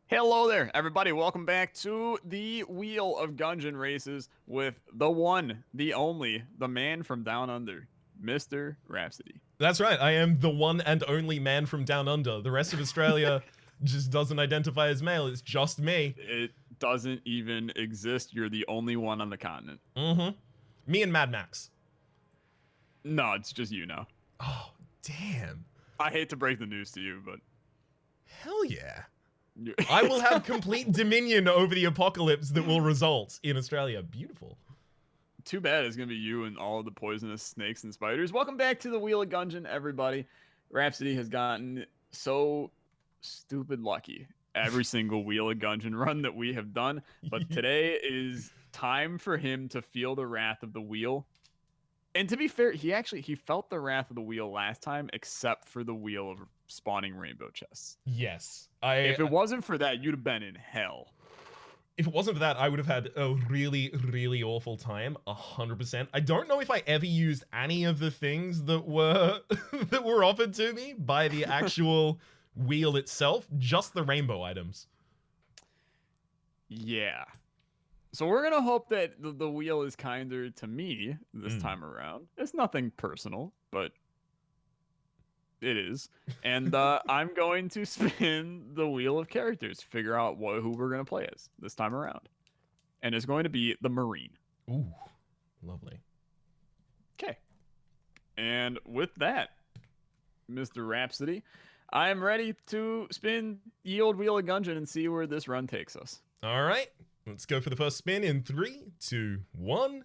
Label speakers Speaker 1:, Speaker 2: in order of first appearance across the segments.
Speaker 1: Hello there, everybody. Welcome back to the Wheel of Gungeon races with the one, the only, the man from down under, Mr. Rhapsody.
Speaker 2: That's right. I am the one and only man from down under. The rest of Australia just doesn't identify as male. It's just me.
Speaker 1: It doesn't even exist. You're the only one on the continent.
Speaker 2: Mm-hmm. Me and Mad Max.
Speaker 1: No, it's just you now.
Speaker 2: Oh, damn.
Speaker 1: I hate to break the news to you, but
Speaker 2: Hell yeah. I will have complete dominion over the apocalypse that will result in Australia. Beautiful.
Speaker 1: Too bad it's going to be you and all of the poisonous snakes and spiders. Welcome back to the Wheel of Gungeon, everybody. Rhapsody has gotten so stupid lucky every single Wheel of Gungeon run that we have done. But today is time for him to feel the wrath of the wheel. And to be fair, he felt the wrath of the wheel last time, except for the wheel of spawning rainbow chests.
Speaker 2: Yes.
Speaker 1: If it wasn't for that, you'd have been in hell.
Speaker 2: If it wasn't for that, I would have had a really, really awful time. 100%. I don't know if I ever used any of the things that were that were offered to me by the actual wheel itself. Just the rainbow items.
Speaker 1: Yeah. So we're going to hope that the wheel is kinder to me this time around. It's nothing personal, but it is. And I'm going to spin the wheel of characters, figure out who we're going to play as this time around. And it's going to be the Marine.
Speaker 2: Ooh, lovely.
Speaker 1: Okay. And with that, Mr. Rhapsody, I am ready to spin the old Wheel of Gungeon and see where this run takes us.
Speaker 2: All right. Let's go for the first spin in 3, 2, 1.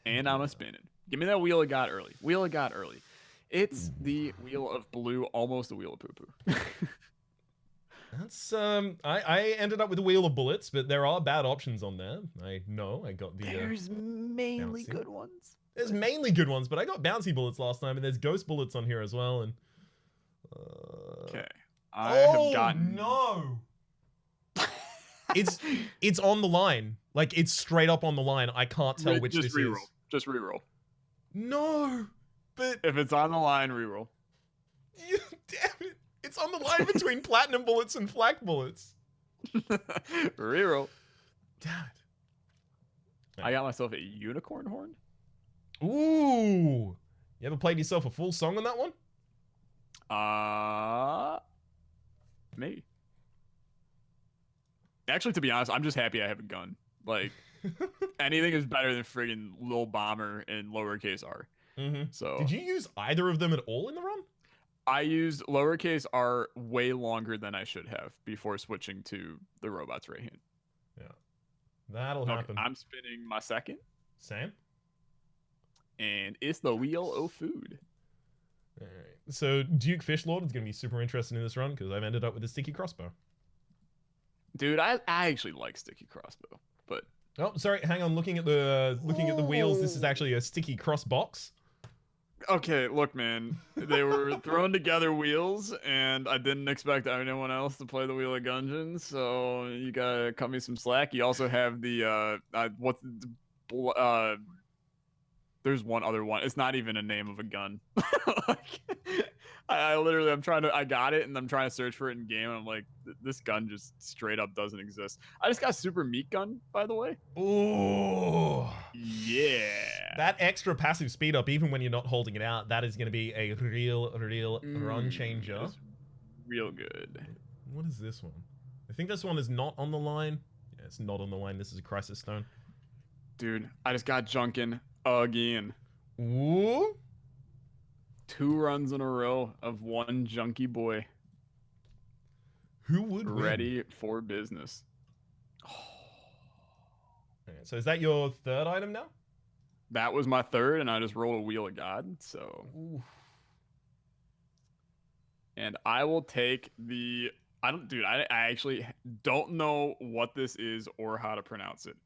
Speaker 1: And I'm a spinning. Give me that Wheel of God early. Wheel of God early. It's the Wheel of Blue, almost the Wheel of Poo-Poo.
Speaker 2: That's I ended up with the Wheel of Bullets, but there are bad options on there. I know I got the
Speaker 1: There's mainly
Speaker 2: bouncy.
Speaker 1: good ones.
Speaker 2: There's mainly good ones, but I got bouncy bullets last time, and there's ghost bullets on here as well. And
Speaker 1: okay, I have gotten
Speaker 2: no. It's on the line. Like, it's straight up on the line. I can't tell which
Speaker 1: just
Speaker 2: this
Speaker 1: reroll.
Speaker 2: is.
Speaker 1: Just reroll.
Speaker 2: No, but
Speaker 1: if it's on the line, reroll.
Speaker 2: Damn it! It's on the line between platinum bullets and flak bullets.
Speaker 1: Reroll.
Speaker 2: Damn it!
Speaker 1: I got myself a unicorn horn.
Speaker 2: Ooh! You ever played yourself a full song on that one?
Speaker 1: Maybe. Actually, to be honest, I'm just happy I have a gun. Like, anything is better than friggin' Lil Bomber and lowercase r. So,
Speaker 2: did you use either of them at all in the run?
Speaker 1: I used lowercase r way longer than I should have before switching to the robot's right hand.
Speaker 2: Yeah, that'll happen.
Speaker 1: I'm spinning my second.
Speaker 2: Same.
Speaker 1: And it's the Wheel of Food.
Speaker 2: All right. So Duke Fishlord is going to be super interested in this run because I've ended up with a sticky crossbow.
Speaker 1: Dude, I actually like sticky crossbow, but
Speaker 2: oh, sorry. Hang on. Looking at the wheels, this is actually a sticky cross box.
Speaker 1: Okay, look, man. They were thrown together wheels, and I didn't expect anyone else to play the Wheel of Gungeon, so you gotta cut me some slack. You also have the there's one other one. It's not even a name of a gun. I literally, I got it and I'm trying to search for it in game. And I'm like, this gun just straight up doesn't exist. I just got super meat gun, by the way.
Speaker 2: Ooh.
Speaker 1: Yeah.
Speaker 2: That extra passive speed up, even when you're not holding it out, that is going to be a real run changer.
Speaker 1: It's real good.
Speaker 2: What is this one? I think this one is not on the line. Yeah, it's not on the line. This is a crisis stone.
Speaker 1: Dude, I just got Junkin again.
Speaker 2: Ooh.
Speaker 1: 2 runs in a row of one junky boy.
Speaker 2: Who would win?
Speaker 1: Ready for business.
Speaker 2: Okay, so is that your third item now?
Speaker 1: That was my third, and I just rolled a Wheel of God. So, and I will take the. I actually don't know what this is or how to pronounce it.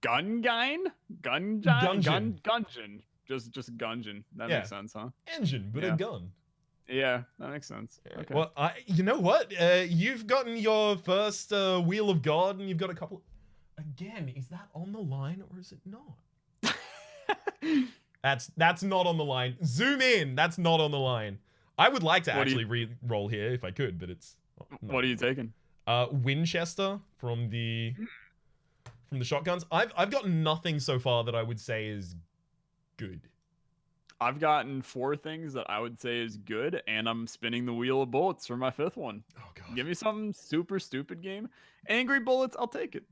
Speaker 1: Gungeon. Just Gungeon. That makes sense, huh?
Speaker 2: Engine, but a gun.
Speaker 1: Yeah, that makes sense. Okay.
Speaker 2: Well, you know what? You've gotten your first Wheel of God, and you've got a couple. Again, is that on the line or is it not? That's not on the line. Zoom in. That's not on the line. I would like to actually re-roll here if I could, but it's.
Speaker 1: What are you taking?
Speaker 2: Winchester from the shotguns. I've got nothing so far that I would say is good.
Speaker 1: I've gotten 4 things that I would say is good, and I'm spinning the wheel of bullets for my 5th one.
Speaker 2: Oh god.
Speaker 1: Give me something super stupid, game. Angry bullets, I'll take it.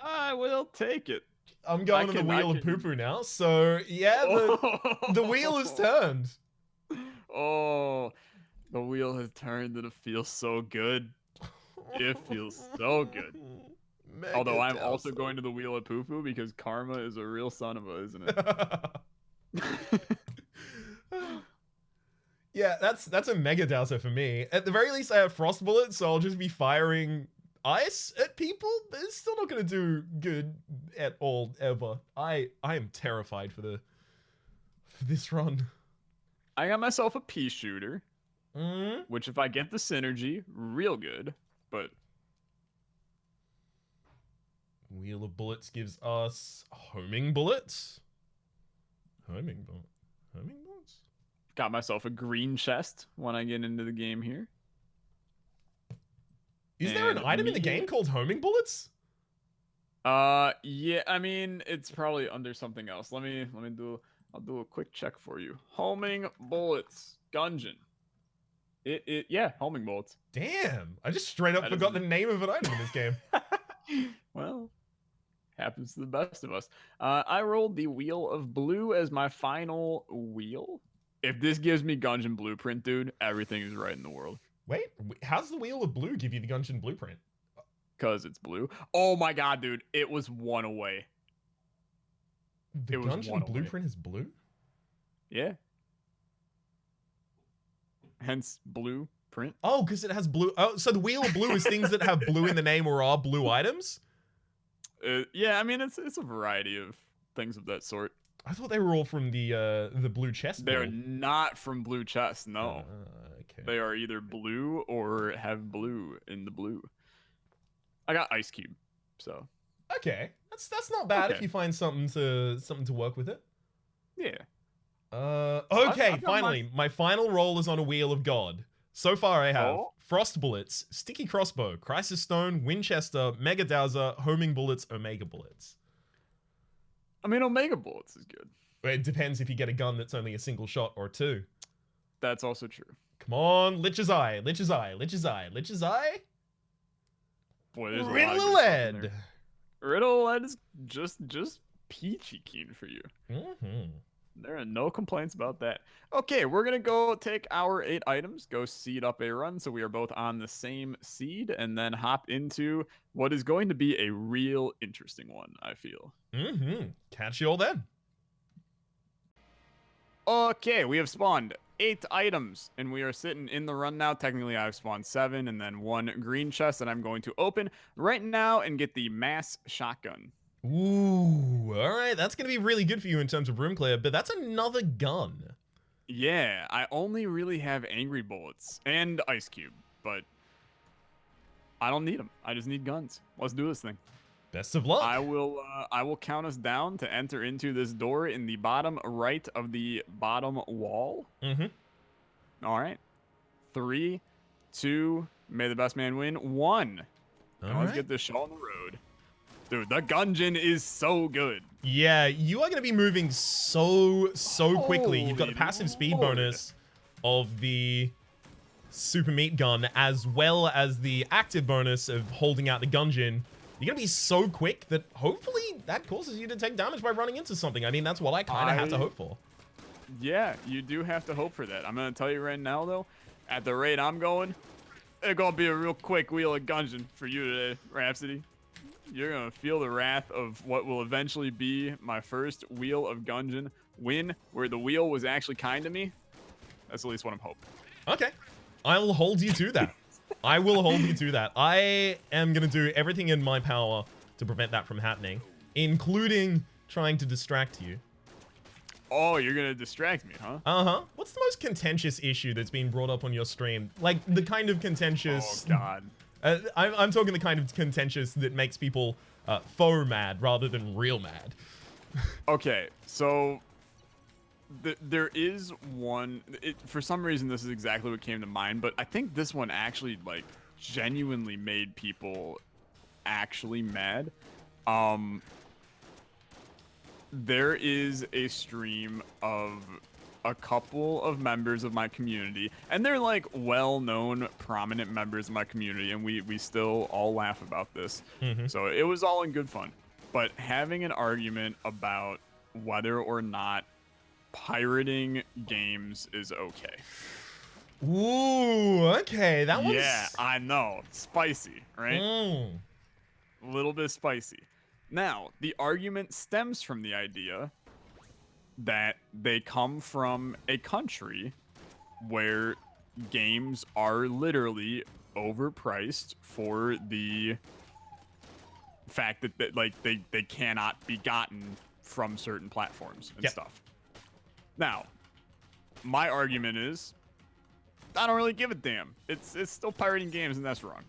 Speaker 1: I will take it.
Speaker 2: I'm going on the wheel of poo-poo now, so yeah, the wheel has turned.
Speaker 1: Oh, the wheel has turned and it feels so good. It feels so good. Although I'm also going to the wheel of poo-poo because karma is a real son of a, isn't it?
Speaker 2: Yeah, that's a mega dowser for me. At the very least, I have frost bullets, so I'll just be firing ice at people. But it's still not gonna do good at all ever. I am terrified for this run.
Speaker 1: I got myself a pea shooter, which if I get the synergy, real good. But
Speaker 2: wheel of bullets gives us homing bullets. Homing bullets.
Speaker 1: Got myself a green chest when I get into the game here.
Speaker 2: Is there an item in the game called homing bullets?
Speaker 1: Yeah, I mean, it's probably under something else. I'll do a quick check for you. Homing bullets, Gungeon. Yeah, homing bullets.
Speaker 2: Damn, I just straight up forgot the name of an item in this game.
Speaker 1: Well, happens to the best of us. I rolled the wheel of blue as my final wheel. If this gives me Gungeon blueprint, dude, everything is right in the world.
Speaker 2: Wait, how's the wheel of blue give you the Gungeon blueprint?
Speaker 1: Because it's blue. Oh my god, dude, it was 1 away.
Speaker 2: The Gungeon blueprint is blue?
Speaker 1: Yeah. Hence blueprint.
Speaker 2: Oh, because it has blue. Oh, so the wheel of blue is things that have blue in the name or are blue items?
Speaker 1: Yeah, I mean it's a variety of things of that sort.
Speaker 2: I thought they were all from the blue chest.
Speaker 1: They're not from blue chest, no.
Speaker 2: Okay.
Speaker 1: They are either blue or have blue in the blue. I got Ice Cube, so.
Speaker 2: Okay, that's not bad if you find something to work with it.
Speaker 1: Yeah.
Speaker 2: Okay, finally, my final roll is on a wheel of God. So far I have Frost Bullets, Sticky Crossbow, Crisis Stone, Winchester, Mega Dowser, Homing Bullets, Omega Bullets.
Speaker 1: I mean, Omega Bullets is good.
Speaker 2: It depends if you get a gun that's only a single shot or 2.
Speaker 1: That's also true.
Speaker 2: Come on, Lich's Eye, Lich's Eye, Lich's Eye, Lich's Eye.
Speaker 1: Boy, there's
Speaker 2: Riddle of Lead.
Speaker 1: Riddle of Lead is just peachy keen for you.
Speaker 2: Mm-hmm.
Speaker 1: There are no complaints about that. Okay, we're going to go take our 8 items, go seed up a run so we are both on the same seed, and then hop into what is going to be a real interesting one, I feel.
Speaker 2: Mm-hmm. Catch you all then.
Speaker 1: Okay, we have spawned 8 items, and we are sitting in the run now. Technically, I've spawned 7 and then 1 green chest that I'm going to open right now and get the mass shotgun.
Speaker 2: Ooh, all right. That's going to be really good for you in terms of room clear, but that's another gun.
Speaker 1: Yeah, I only really have angry bullets and Ice Cube, but I don't need them. I just need guns. Let's do this thing.
Speaker 2: Best of luck.
Speaker 1: I will count us down to enter into this door in the bottom right of the bottom wall.
Speaker 2: Mm-hmm.
Speaker 1: All right. 3, 2, may the best man win. 1. Let's get this show on the road. Dude, the Gungeon is so good.
Speaker 2: Yeah, you are going to be moving so quickly. You've got the passive speed bonus of the super meat gun, as well as the active bonus of holding out the Gungeon. You're going to be so quick that hopefully that causes you to take damage by running into something. I mean, that's what I kind of have to hope for.
Speaker 1: Yeah, you do have to hope for that. I'm going to tell you right now, though, at the rate I'm going, it's going to be a real quick wheel of Gungeon for you today, Rhapsody. You're going to feel the wrath of what will eventually be my first Wheel of Gungeon win, where the wheel was actually kind to me. That's at least what I'm hoping.
Speaker 2: Okay. I will hold you to that. I will hold you to that. I am going to do everything in my power to prevent that from happening, including trying to distract you.
Speaker 1: Oh, you're going to distract me, huh?
Speaker 2: Uh-huh. What's the most contentious issue that's been brought up on your stream? Like, the kind of contentious...
Speaker 1: Oh, God.
Speaker 2: I'm talking the kind of contentious that makes people faux mad rather than real mad.
Speaker 1: Okay, so there is one. For some reason, this is exactly what came to mind, but I think this one actually like genuinely made people actually mad. There is a stream of a couple of members of my community, and they're like well-known, prominent members of my community, and we still all laugh about this. So it was all in good fun. But having an argument about whether or not pirating games is okay.
Speaker 2: Ooh, okay, that one's...
Speaker 1: Yeah, I know. Spicy, right? A little bit spicy. Now, the argument stems from the idea that they come from a country where games are literally overpriced for the fact that like they cannot be gotten from certain platforms and stuff. Now, my argument is I don't really give a damn. It's still pirating games, and that's wrong.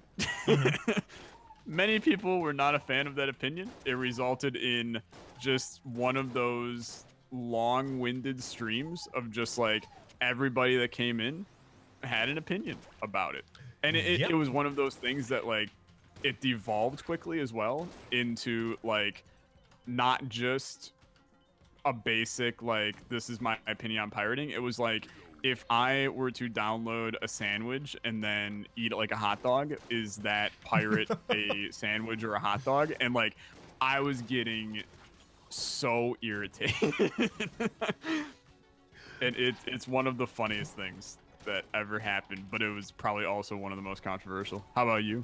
Speaker 1: Many people were not a fan of that opinion. It resulted in just one of those long-winded streams of just like everybody that came in had an opinion about it. And it was one of those things that like it devolved quickly as well into like not just a basic like this is my opinion on pirating. It was like if I were to download a sandwich and then eat it like a hot dog, is that pirate a sandwich or a hot dog? And like I was getting so irritated. And it's one of the funniest things that ever happened, but it was probably also one of the most controversial. How about you?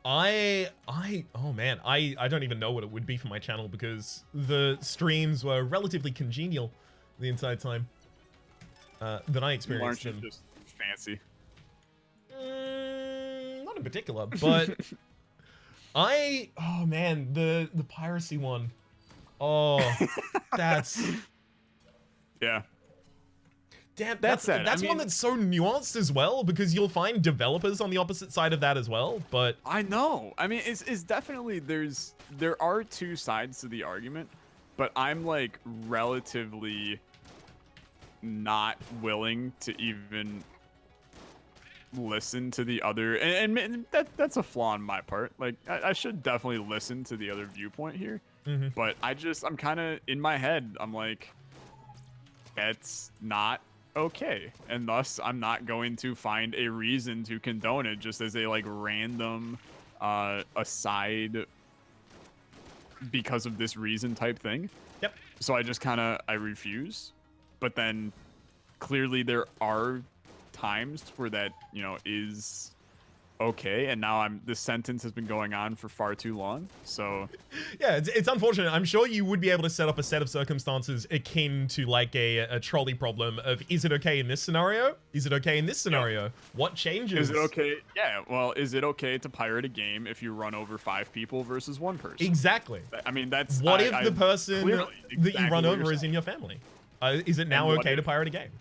Speaker 2: Oh man, I don't even know what it would be for my channel because the streams were relatively congenial the entire time that I experienced them.
Speaker 1: Just fancy.
Speaker 2: Not in particular, but oh man, the piracy one. Oh, that's
Speaker 1: yeah.
Speaker 2: Damn, that's
Speaker 1: sad.
Speaker 2: That's one that's so nuanced as well because you'll find developers on the opposite side of that as well. But
Speaker 1: I know. I mean, it's definitely there are two sides to the argument, but I'm like relatively not willing to even listen to the other, and that's a flaw on my part. Like I should definitely listen to the other viewpoint here, but I'm kind of in my head. I'm like, that's not okay, and thus I'm not going to find a reason to condone it just as a like random aside because of this reason type thing.
Speaker 2: Yep.
Speaker 1: So I refuse. But then clearly there are times where that, you know, is okay, and now this sentence has been going on for far too long. So
Speaker 2: yeah, it's unfortunate. I'm sure you would be able to set up a set of circumstances akin to like a trolley problem of is it okay in this scenario? Is it okay in this scenario? Yep. What changes?
Speaker 1: Is it okay? Yeah, well, is it okay to pirate a game if you run over 5 people versus 1 person?
Speaker 2: Exactly.
Speaker 1: I mean, that's
Speaker 2: what if the person that you run over is in your family? Is it now okay to pirate a game?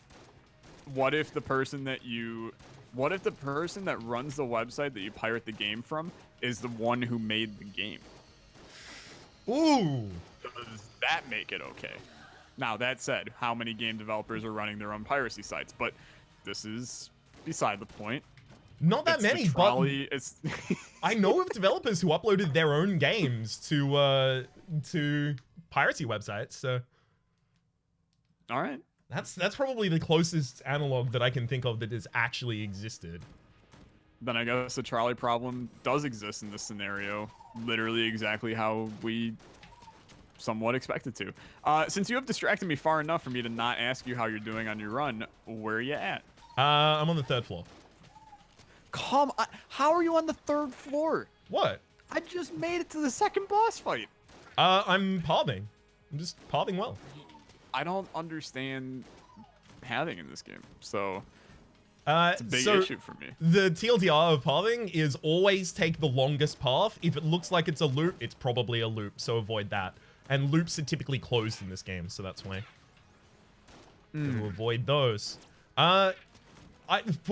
Speaker 1: What if the person that runs the website that you pirate the game from is the one who made the game?
Speaker 2: Ooh.
Speaker 1: Does that make it okay? Now, that said, how many game developers are running their own piracy sites? But this is beside the point.
Speaker 2: Not that many, but I know of developers who uploaded their own games to piracy websites, so...
Speaker 1: All right.
Speaker 2: That's probably the closest analog that I can think of that has actually existed.
Speaker 1: Then I guess the trolley problem does exist in this scenario, literally exactly how we somewhat expect it to. Since you have distracted me far enough for me to not ask you how you're doing on your run, where are you at?
Speaker 2: I'm on the 3rd floor.
Speaker 1: Come on, how are you on the 3rd floor?
Speaker 2: What?
Speaker 1: I just made it to the 2nd boss fight.
Speaker 2: I'm pathing. I'm just pathing well.
Speaker 1: I don't understand pathing in this game, so it's a big issue for me.
Speaker 2: The TLDR of pathing is always take the longest path. If it looks like it's a loop, it's probably a loop, so avoid that. And loops are typically closed in this game, so that's why. To avoid those. For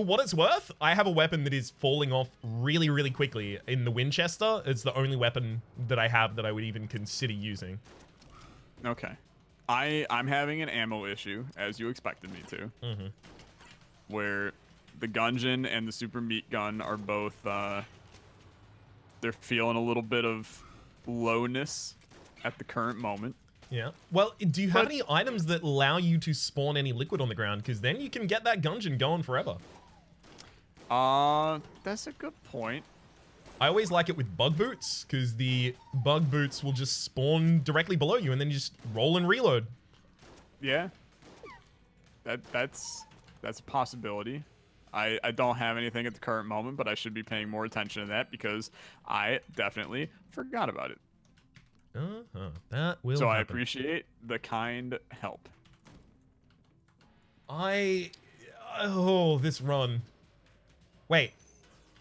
Speaker 2: what it's worth, I have a weapon that is falling off really, really quickly in the Winchester. It's the only weapon that I have that I would even consider using.
Speaker 1: Okay. I'm having an ammo issue, as you expected me to, where the Gungeon and the Super Meat Gun are both, they're feeling a little bit of lowness at the current moment.
Speaker 2: Yeah. Well, do you have any items that allow you to spawn any liquid on the ground? Because then you can get that Gungeon going forever.
Speaker 1: That's a good point.
Speaker 2: I always like it with bug boots, because the bug boots will just spawn directly below you, and then you just roll and reload.
Speaker 1: Yeah. That's a possibility. I don't have anything at the current moment, but I should be paying more attention to that because I definitely forgot about it.
Speaker 2: That will
Speaker 1: So
Speaker 2: happen.
Speaker 1: I appreciate the kind help.
Speaker 2: Oh, this run. Wait.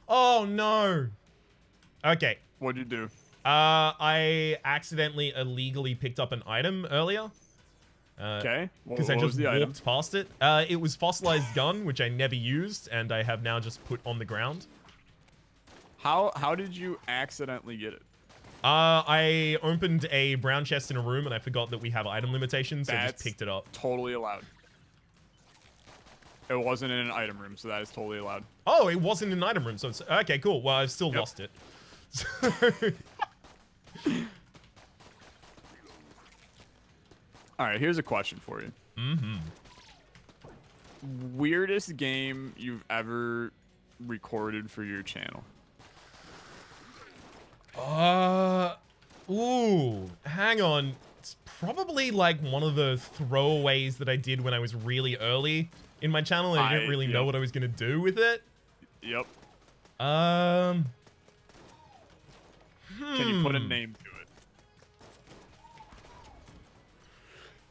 Speaker 2: Oh, no. Okay.
Speaker 1: What'd you do?
Speaker 2: I accidentally illegally picked up an item earlier.
Speaker 1: Okay.
Speaker 2: Because I just walked past it. It was fossilized gun, which I never used, and I have now just put on the ground.
Speaker 1: How did you accidentally get it?
Speaker 2: I opened a brown chest in a room, and I forgot that we have item limitations, so I just picked it up.
Speaker 1: Totally allowed. It wasn't in an item room, so that is totally allowed.
Speaker 2: Oh, it wasn't in an item room, so it's... Okay, cool. Well, I've still lost it.
Speaker 1: All right, here's a question for you. Weirdest game you've ever recorded for your channel?
Speaker 2: Ooh, hang on. It's probably like one of the throwaways that I did when I was really early in my channel and I didn't really know what I was going to do with it.
Speaker 1: Yep.
Speaker 2: Can
Speaker 1: you put a name to it?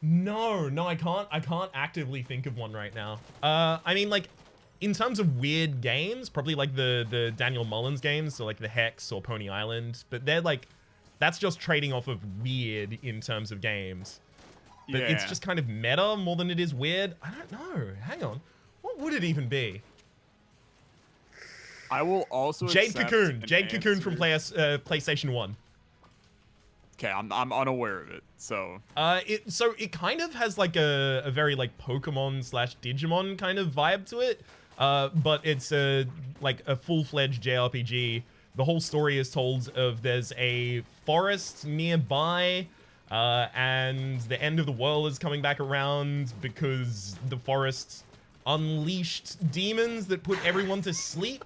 Speaker 2: No, I can't. I can't actively think of one right now. I mean, like, in terms of weird games, probably like the Daniel Mullins games, so like the Hex or Pony Island, but they're like, that's just trading off of weird in terms of games. But it's just kind of meta more than it is weird. I don't know. Hang on. What would it even be?
Speaker 1: I will also
Speaker 2: Jade Cocoon. Jade Cocoon from PlayStation 1.
Speaker 1: Okay, I'm unaware of it. So
Speaker 2: it kind of has like a very like Pokemon / Digimon kind of vibe to it. But it's like a full-fledged JRPG. The whole story is told of there's a forest nearby, and the end of the world is coming back around because the forest unleashed demons that put everyone to sleep.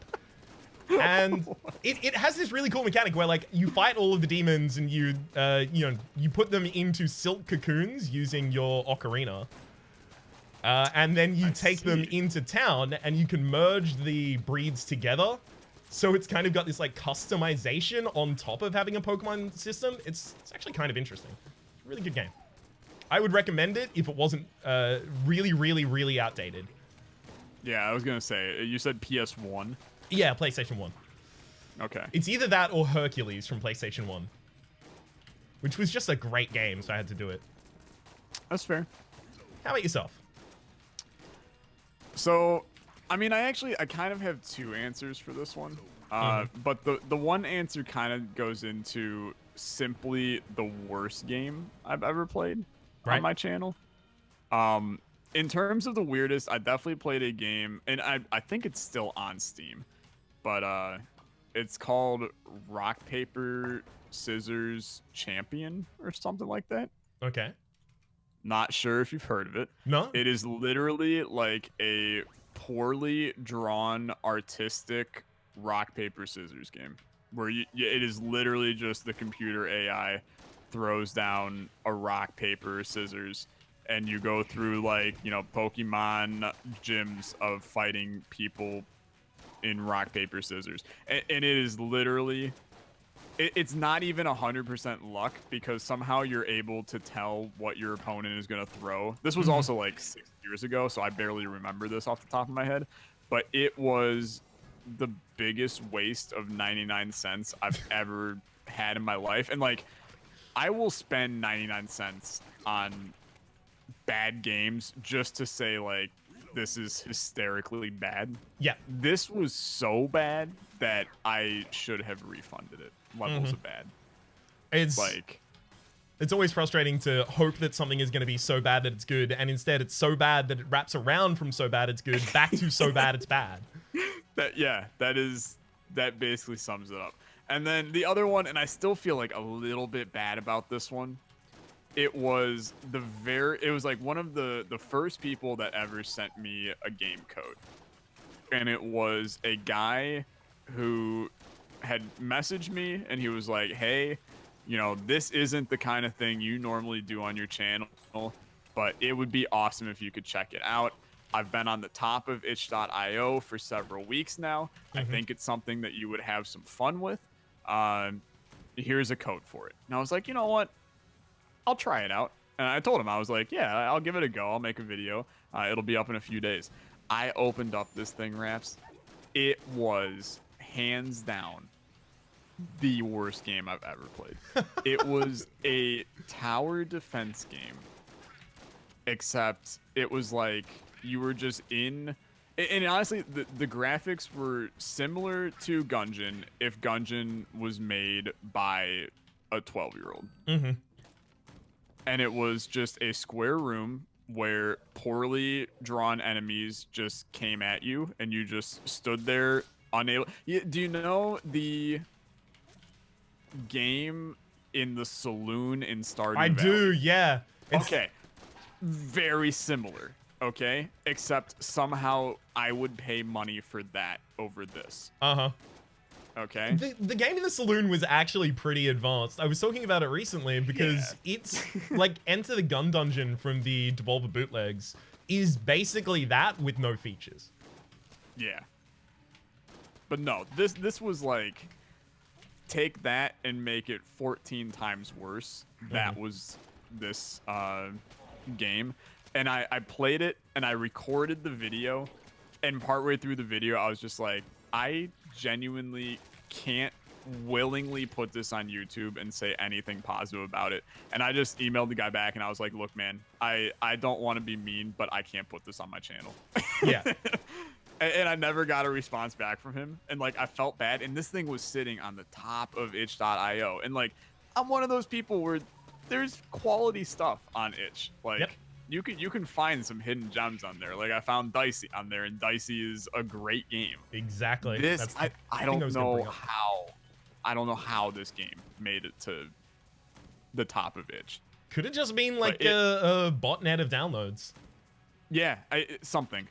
Speaker 2: And it has this really cool mechanic where like you fight all of the demons and you you put them into silk cocoons using your ocarina. And then you take them into town and you can merge the breeds together. So it's kind of got this like customization on top of having a Pokemon system. It's actually kind of interesting. Really good game. I would recommend it if it wasn't really, really, really outdated.
Speaker 1: Yeah, I was gonna say, you said PS1.
Speaker 2: Yeah, PlayStation 1.
Speaker 1: Okay.
Speaker 2: It's either that or Hercules from PlayStation 1. Which was just a great game, so I had to do it.
Speaker 1: That's fair.
Speaker 2: How about yourself?
Speaker 1: So, I mean, I kind of have two answers for this one. But the one answer kind of goes into simply the worst game I've ever played on my channel. In terms of the weirdest, I definitely played a game, and I think it's still on Steam, but it's called Rock, Paper, Scissors Champion or something like that.
Speaker 2: Okay.
Speaker 1: Not sure if you've heard of it.
Speaker 2: No.
Speaker 1: It is literally like a poorly drawn, artistic rock, paper, scissors game where it is literally just the computer AI throws down a rock, paper, scissors, and you go through like, Pokemon gyms of fighting people in rock, paper, scissors. And it is literally, it's not even 100% luck because somehow you're able to tell what your opponent is going to throw. This was also like 6 years ago, so I barely remember this off the top of my head. But it was the biggest waste of 99 cents I've ever had in my life. And like, I will spend 99 cents on bad games just to say like, this is hysterically bad.
Speaker 2: Yeah.
Speaker 1: This was so bad that I should have refunded it. Levels of bad.
Speaker 2: It's
Speaker 1: like,
Speaker 2: It's always frustrating to hope that something is going to be so bad that it's good, and instead it's so bad that it wraps around from so bad it's good back to so bad it's bad.
Speaker 1: That basically sums it up. And then the other one, and I still feel like a little bit bad about this one. It was like one of the first people that ever sent me a game code. And it was a guy who had messaged me, and he was like, hey, you know, this isn't the kind of thing you normally do on your channel, but it would be awesome if you could check it out. I've been on the top of itch.io for several weeks now. I think it's something that you would have some fun with. Here's a code for it. And I was like, you know what? I'll try it out. And I told him, I was like, yeah, I'll give it a go. I'll make a video. It'll be up in a few days. I opened up this thing, Raps. It was hands down the worst game I've ever played. It was a tower defense game, except it was like you were just in, and honestly, the graphics were similar to Gungeon if Gungeon was made by a 12-year-old. And it was just a square room where poorly drawn enemies just came at you, and you just stood there unable. Do you know the game in the saloon in Stardew Valley?
Speaker 2: I do, yeah.
Speaker 1: Okay. Very similar, okay? Except somehow I would pay money for that over this. Okay?
Speaker 2: The game in the saloon was actually pretty advanced. I was talking about it recently because it's like Enter the Gungeon from the Devolver bootlegs is basically that with no features.
Speaker 1: Yeah. But no, this was like, take that and make it 14 times worse. That was this game. And I played it and I recorded the video, and partway through the video I was just like, I genuinely can't willingly put this on YouTube and say anything positive about it. And I just emailed the guy back and I was like, look, man, I don't want to be mean, but I can't put this on my channel.
Speaker 2: Yeah.
Speaker 1: And I never got a response back from him. And like, I felt bad. And this thing was sitting on the top of itch.io. And like, I'm one of those people where there's quality stuff on itch. Like, you can find some hidden gems on there. Like, I found Dicey on there, and Dicey is a great game.
Speaker 2: Exactly.
Speaker 1: This, I don't know how. I don't know how this game made it to the top of itch.
Speaker 2: Could have just been like a botnet of downloads.
Speaker 1: Yeah, something.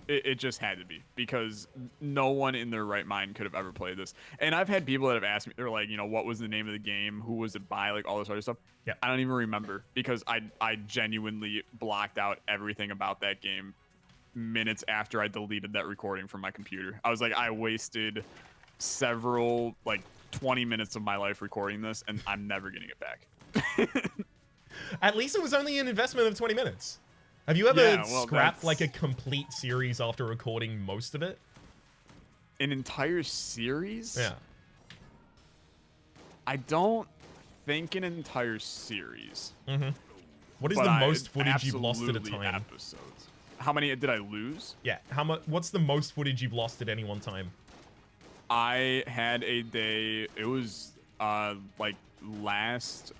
Speaker 1: It just had to be, because no one in their right mind could have ever played this. And I've had people that have asked me, they're like, you know, what was the name of the game? Who was it by? Like, all this other stuff.
Speaker 2: Yeah.
Speaker 1: I don't even remember, because I genuinely blocked out everything about that game minutes after I deleted that recording from my computer. I was like, I wasted several, like, 20 minutes of my life recording this, and I'm never getting it back.
Speaker 2: At least it was only an investment of 20 minutes. Have you ever scrapped like a complete series after recording most of it?
Speaker 1: An entire series?
Speaker 2: Yeah.
Speaker 1: I don't think an entire series.
Speaker 2: What is the most footage you've lost at a time?
Speaker 1: Episodes. How many did I lose?
Speaker 2: Yeah. How much? What's the most footage you've lost at any one time?
Speaker 1: I had a day. It was like last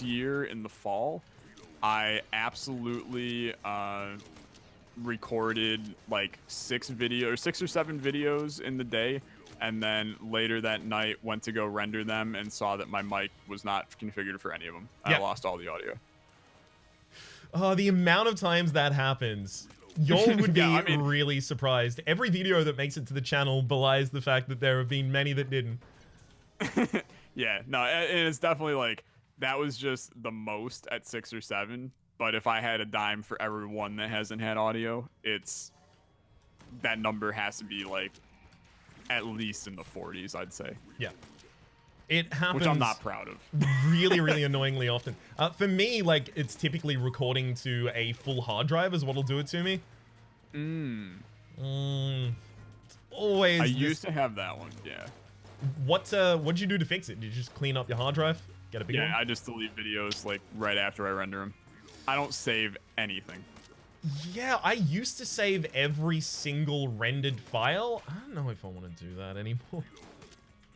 Speaker 1: year in the fall. I absolutely recorded like 6 or 7 videos in the day, and then later that night went to go render them and saw that my mic was not configured for any of them. I lost all the audio.
Speaker 2: Oh, the amount of times that happens. Y'all would be really surprised. Every video that makes it to the channel belies the fact that there have been many that didn't.
Speaker 1: Yeah, no, and it's definitely like, that was just the most at 6 or 7. But if I had a dime for every one that hasn't had audio, that number has to be like at least in the 40s, I'd say.
Speaker 2: Yeah. It happens.
Speaker 1: Which I'm not proud of.
Speaker 2: Really, really annoyingly often. For me, like, it's typically recording to a full hard drive is what'll do it to me. Always.
Speaker 1: I used to have that one, yeah.
Speaker 2: What'd you do to fix it? Did you just clean up your hard drive? Get a big one?
Speaker 1: Yeah, I just delete videos like right after I render them. I don't save anything.
Speaker 2: Yeah, I used to save every single rendered file. I don't know if I want to do that anymore.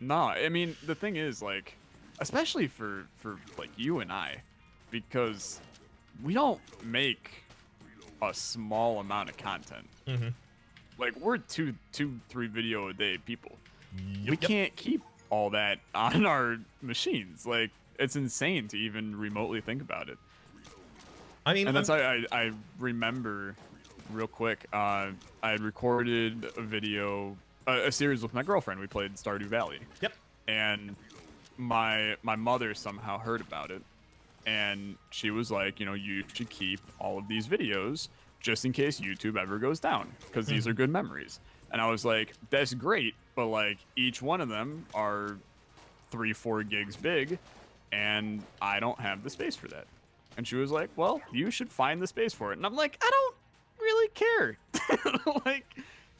Speaker 1: No, I mean, the thing is, like, especially for like you and I, because we don't make a small amount of content.
Speaker 2: Mm-hmm.
Speaker 1: Like we're two, 3 video a day people.
Speaker 2: Yep,
Speaker 1: We can't keep all that on our machines. Like it's insane to even remotely think about it.
Speaker 2: I mean,
Speaker 1: And that's I remember real quick. I had recorded a video, a series with my girlfriend. We played Stardew Valley.
Speaker 2: Yep.
Speaker 1: And my mother somehow heard about it, and she was like, you know, you should keep all of these videos just in case YouTube ever goes down, because these are good memories. And I was like, that's great, but like each one of them are 3-4 gigs big, and I don't have the space for that. And she was like, well, you should find the space for it. And I'm like, I don't really care. Like,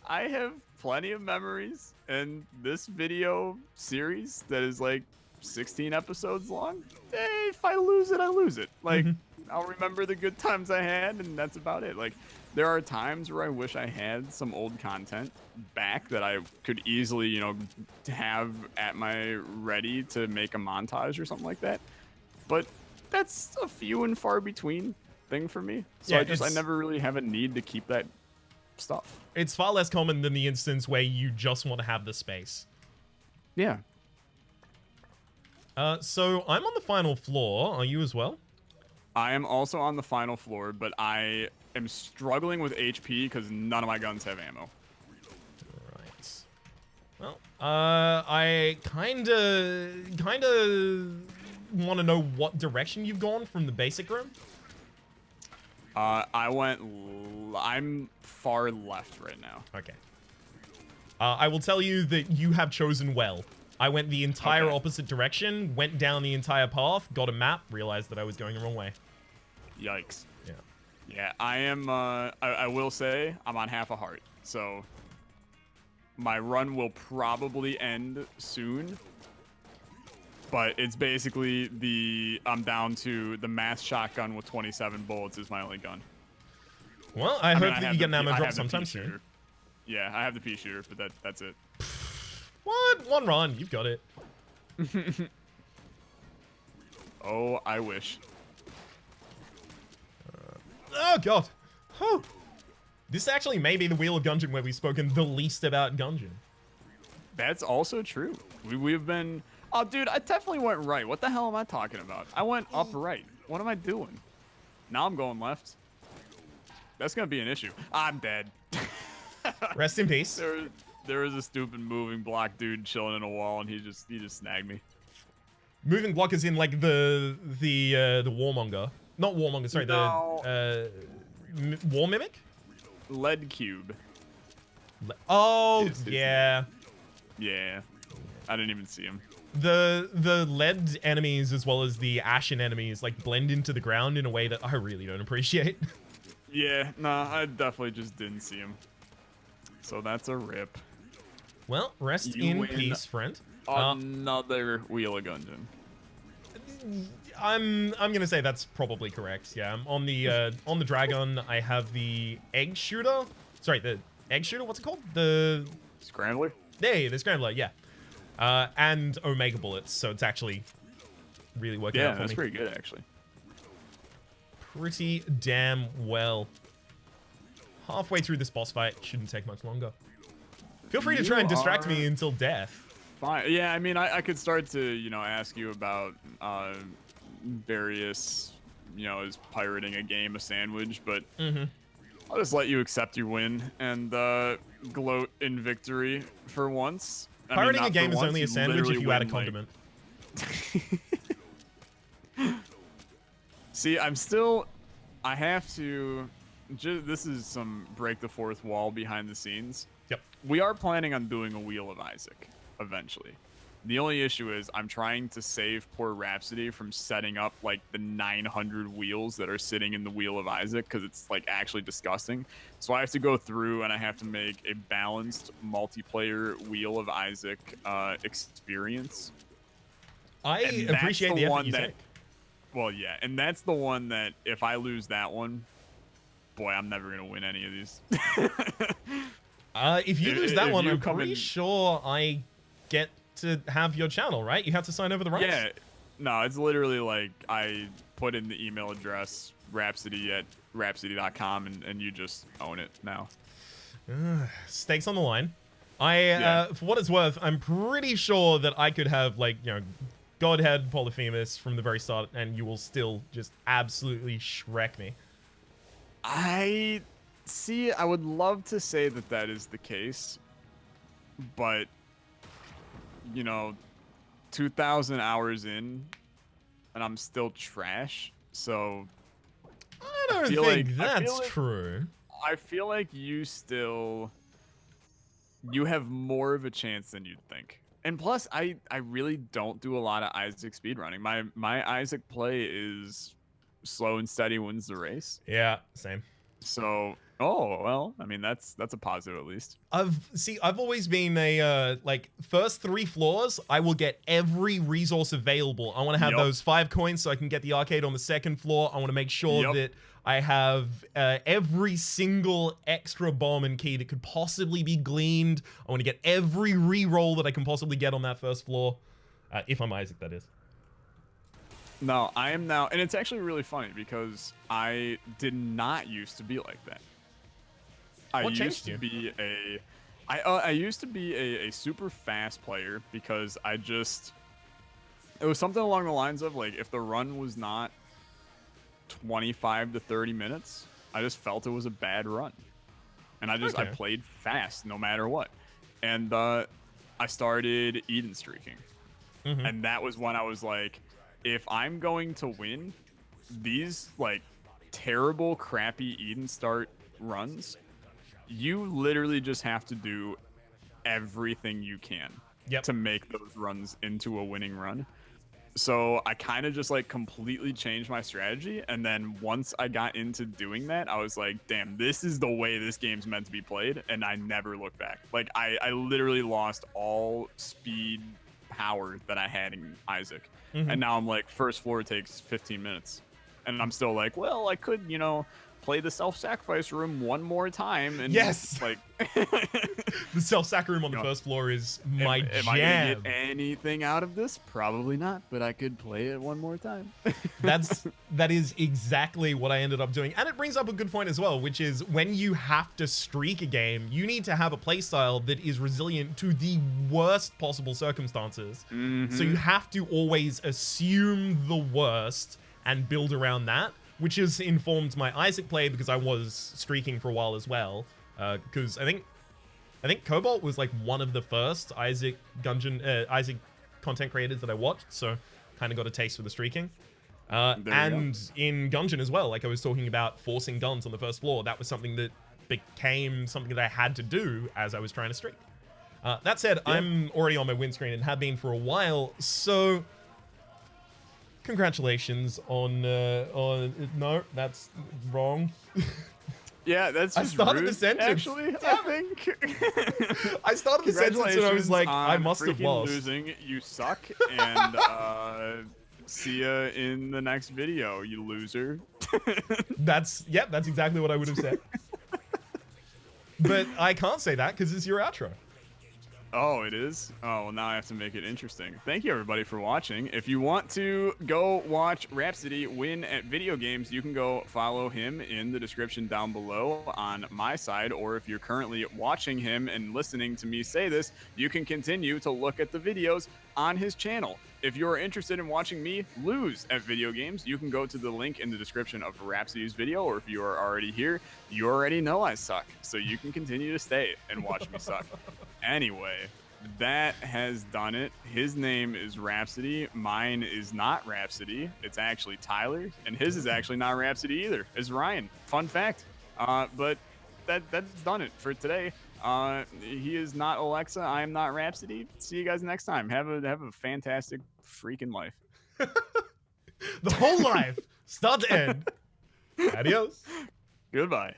Speaker 1: I have plenty of memories, and this video series that is like 16 episodes long, if I lose it, I lose it. Like, I'll remember the good times I had, and that's about it. Like, there are times where I wish I had some old content back that I could easily, you know, have at my ready to make a montage or something like that. But that's a few and far between thing for me. So
Speaker 2: Yeah,
Speaker 1: I never really have a need to keep that stuff.
Speaker 2: It's far less common than the instance where you just want to have the space.
Speaker 1: Yeah.
Speaker 2: So I'm on the final floor. Are you as well?
Speaker 1: I am also on the final floor, but I am struggling with HP because none of my guns have ammo.
Speaker 2: Right. Well, I kinda want to know what direction you've gone from the basic room.
Speaker 1: I'm far left right now.
Speaker 2: Okay. I will tell you that you have chosen well. I went the entire opposite direction, went down the entire path, got a map, realized that I was going the wrong way.
Speaker 1: Yikes.
Speaker 2: Yeah.
Speaker 1: Yeah, I am, I will say, I'm on half a heart. So, my run will probably end soon. But it's basically I'm down to the mass shotgun with 27 bullets is my only gun.
Speaker 2: Well, I hope that you get an ammo drop sometime
Speaker 1: pea
Speaker 2: soon.
Speaker 1: shooter. Yeah, I have the pea shooter, but that's it.
Speaker 2: What? One run, you've got it.
Speaker 1: Oh, I wish.
Speaker 2: Oh, God. Whew. This actually may be the Wheel of Gungeon where we've spoken the least about Gungeon.
Speaker 1: That's also true. We've been... Oh, dude, I definitely went right. What the hell am I talking about? I went up right. What am I doing? Now I'm going left. That's going to be an issue. I'm dead.
Speaker 2: Rest in peace.
Speaker 1: There was a stupid moving block dude chilling in a wall, and he just snagged me.
Speaker 2: Moving block is in, like, the warmonger. Not warmonger, sorry,
Speaker 1: No.
Speaker 2: the war mimic?
Speaker 1: Lead cube.
Speaker 2: Oh,
Speaker 1: Is
Speaker 2: yeah.
Speaker 1: Yeah. I didn't even see him.
Speaker 2: The lead enemies as well as the ashen enemies like blend into the ground in a way that I really don't appreciate.
Speaker 1: Yeah, nah, I definitely just didn't see him. So that's a rip.
Speaker 2: Well, rest
Speaker 1: You
Speaker 2: in
Speaker 1: win
Speaker 2: peace, friend.
Speaker 1: Another Wheel of Gungeon.
Speaker 2: I'm gonna say that's probably correct. Yeah, I'm on the dragon. I have the egg shooter. Sorry, the egg shooter. What's it called? The
Speaker 1: Scrambler?
Speaker 2: the scrambler. Yeah, and omega bullets. So it's actually really working out for me.
Speaker 1: Yeah, that's pretty good actually.
Speaker 2: Pretty damn well. Halfway through this boss fight, shouldn't take much longer. Feel free to try and distract me until death.
Speaker 1: Fine. Yeah, I mean, I could start to, you know, ask you about various, you know, is pirating a game a sandwich, but I'll just let you accept your win and gloat in victory for once.
Speaker 2: Pirating a game is
Speaker 1: once,
Speaker 2: only a sandwich if you add a condiment.
Speaker 1: See, I have to, this is some break the fourth wall behind the scenes.
Speaker 2: Yep.
Speaker 1: We are planning on doing a Wheel of Isaac eventually. The only issue is I'm trying to save poor Rhapsody from setting up like the 900 wheels that are sitting in the Wheel of Isaac because it's like actually disgusting. So I have to go through and I have to make a balanced multiplayer Wheel of Isaac experience.
Speaker 2: I appreciate the effort you take.
Speaker 1: Well, yeah, and that's the one that if I lose that one, boy, I'm never gonna win any of these.
Speaker 2: If you lose that one, I'm
Speaker 1: come
Speaker 2: pretty
Speaker 1: in-
Speaker 2: sure I get to have your channel, right? You have to sign over the rights.
Speaker 1: Yeah. No, it's literally like I put in the email address Rhapsody@rhapsody.com and you just own it now.
Speaker 2: Stakes on the line. For what it's worth, I'm pretty sure that I could have, like, you know, Godhead Polyphemus from the very start, and you will still just absolutely Shrek me.
Speaker 1: I would love to say that that is the case, but, you know, 2,000 hours in, and I'm still trash, so...
Speaker 2: I don't think that's true.
Speaker 1: I feel like you have more of a chance than you'd think. And plus, I really don't do a lot of Isaac speedrunning. My Isaac play is slow and steady wins the race.
Speaker 2: Yeah, same.
Speaker 1: So, oh, well, I mean, that's a positive at least.
Speaker 2: I've always been a, like, first 3 floors, I will get every resource available. I want to have those 5 coins so I can get the arcade on the 2nd floor. I want to make sure that I have every single extra bomb and key that could possibly be gleaned. I want to get every reroll that I can possibly get on that 1st floor. If I'm Isaac, that is.
Speaker 1: No, I am now, and it's actually really funny because I did not used to be like that. I used to be a super fast player because it was something along the lines of, like, if the run was not 25 to 30 minutes, I just felt it was a bad run. And I played fast no matter what. And I started Eden streaking. And that was when I was like, if I'm going to win these, like, terrible, crappy Eden start runs, you literally just have to do everything you can to make those runs into a winning run. So I kind of just, like, completely changed my strategy. And then once I got into doing that, I was like, damn, this is the way this game's meant to be played. And I never looked back. Like, I literally lost all speed power that I had in Isaac. And now I'm like, 1st floor takes 15 minutes. And I'm still like, well, I could, you know, play the self-sacrifice room one more time. And like,
Speaker 2: the self-sac room on the 1st floor is my jam.
Speaker 1: Am I gonna get anything out of this? Probably not, but I could play it one more time.
Speaker 2: that is exactly what I ended up doing. And it brings up a good point as well, which is when you have to streak a game, you need to have a playstyle that is resilient to the worst possible circumstances. So you have to always assume the worst and build around that, which has informed my Isaac play because I was streaking for a while as well. Because I think Cobalt was, like, one of the first Isaac Isaac content creators that I watched, so kind of got a taste for the streaking. And in Gungeon as well, like I was talking about forcing guns on the 1st floor, that was something that became something that I had to do as I was trying to streak. That said, I'm already on my win screen and have been for a while, so congratulations on no, that's wrong.
Speaker 1: Yeah, that's just
Speaker 2: I started
Speaker 1: rude,
Speaker 2: the sentence.
Speaker 1: Actually, I think.
Speaker 2: I started the sentence and I was like, I must have lost.
Speaker 1: Losing, you suck, and see ya in the next video, you loser.
Speaker 2: That's exactly what I would have said. But I can't say that because it's your outro.
Speaker 1: Oh, it is? Oh, well, now I have to make it interesting. Thank you, everybody, for watching. If you want to go watch Rhapsody win at video games, you can go follow him in the description down below on my side. Or if you're currently watching him and listening to me say this, you can continue to look at the videos on his channel. If you're interested in watching me lose at video games, you can go to the link in the description of Rhapsody's video. Or if you are already here, you already know I suck. So you can continue to stay and watch me suck. Anyway, that has done it. His name is Rhapsody. Mine is not Rhapsody. It's actually Tyler. And his is actually not Rhapsody either. It's Ryan. Fun fact. But that's done it for today. He is not Olexa. I am not Rhapsody. See you guys next time. Have a fantastic freaking life.
Speaker 2: The whole life, start to end. Adios.
Speaker 1: Goodbye.